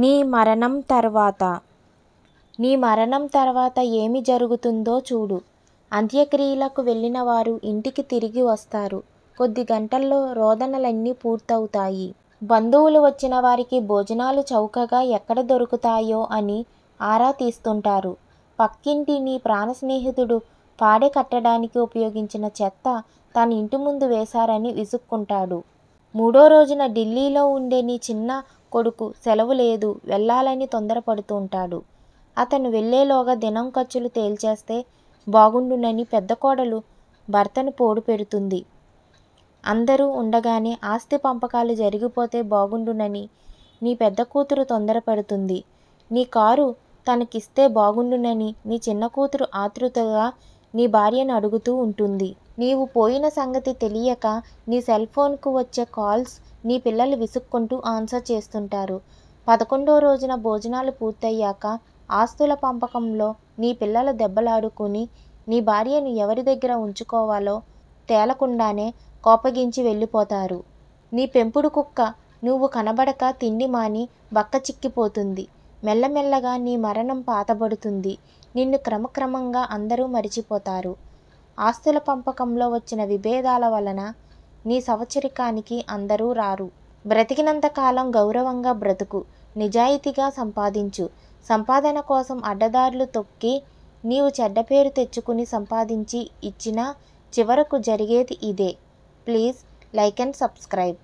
నీ మరణం తర్వాత ఏమి జరుగుతుందో చూడు. అంత్యక్రియలకు వెళ్ళిన వారు ఇంటికి తిరిగి వస్తారు. కొద్ది గంటల్లో రోదనలన్నీ పూర్తవుతాయి. బంధువులు వచ్చిన వారికి భోజనాలు చౌకగా ఎక్కడ దొరుకుతాయో అని ఆరా తీస్తుంటారు. పక్కింటి నీ ప్రాణ స్నేహితుడు పాడె కట్టడానికి ఉపయోగించిన చెత్త తన ఇంటి ముందు వేశారని విసుక్కుంటాడు. 3వ రోజున ఢిల్లీలో ఉండే నీ చిన్న కొడుకు సెలవు లేదు, వెళ్ళాలని తొందరపడుతుంటాడు. అతను వెళ్ళేలోగా దినం ఖర్చులు తేల్చేస్తే బాగుండునని పెద్ద కోడలు భర్తను పోడు పెడుతుంది. అందరూ ఉండగానే ఆస్తి పంపకాలు జరిగిపోతే బాగుండునని నీ పెద్ద కూతురు తొందరపడుతుంది. నీ కారు తనకిస్తే బాగుండునని నీ చిన్న కూతురు ఆతృతగా నీ భార్యను అడుగుతూ ఉంటుంది. నీవు పోయిన సంగతి తెలియక నీ సెల్ ఫోన్కు వచ్చే కాల్స్ నీ పిల్లలు విసుక్కుంటూ ఆన్సర్ చేస్తుంటారు. 11వ రోజున భోజనాలు పూర్తయ్యాక ఆస్తుల పంపకంలో నీ పిల్లలు దెబ్బలాడుకుని నీ భార్యను ఎవరి దగ్గర ఉంచుకోవాలో తేలకుండానే కోపగించి వెళ్ళిపోతారు. నీ పెంపుడు కుక్క నువ్వు కనబడక తిండి మాని బక్క చిక్కిపోతుంది. మెల్లమెల్లగా నీ మరణం పాతబడుతుంది. నిన్ను క్రమక్రమంగా అందరూ మరిచిపోతారు. ఆస్తుల పంపకంలో వచ్చిన విభేదాల వలన నీ సంవత్సరికానికి అందరూ రారు. బ్రతికినంత కాలం గౌరవంగా బ్రతుకు, నిజాయితీగా సంపాదించు. సంపాదన కోసం అడ్డదారులు తొక్కి నీవు చెడ్డ పేరు తెచ్చుకుని సంపాదించి ఇచ్చినా చివరకు జరిగేది ఇదే. Please like and subscribe.